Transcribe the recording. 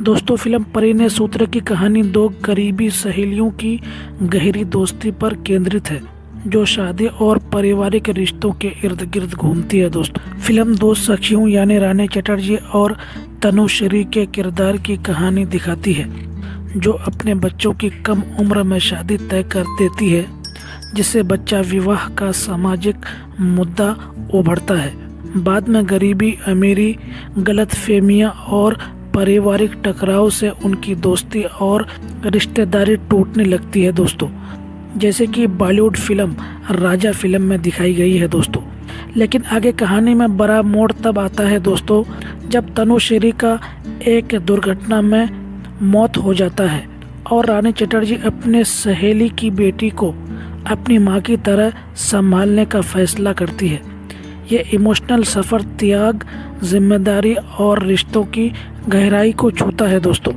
दोस्तों, फिल्म परिणय सूत्र की कहानी दो करीबी सहेलियों की गहरी दोस्ती पर केंद्रित है, जो शादी और पारिवारिक रिश्तों के इर्द गिर्द घूमती है। दोस्तों, फिल्म दो सखियों यानी रानी चटर्जी और तनुश्री के किरदार की कहानी दिखाती है, जो अपने बच्चों की कम उम्र में शादी तय कर देती है, जिससे बच्चा विवाह का सामाजिक मुद्दा उभरता है। बाद में गरीबी, अमीरी, गलतफहमियां और पारिवारिक टकराव से उनकी दोस्ती और रिश्तेदारी टूटने लगती है। दोस्तों, जैसे कि बॉलीवुड फिल्म राजा फिल्म में दिखाई गई है। दोस्तों, लेकिन आगे कहानी में बड़ा मोड़ तब आता है दोस्तों, जब तनुश्री का एक दुर्घटना में मौत हो जाता है और रानी चटर्जी अपने सहेली की बेटी को अपनी मां की तरह संभालने का फैसला करती है। ये इमोशनल सफ़र त्याग, जिम्मेदारी और रिश्तों की गहराई को छूता है। दोस्तों।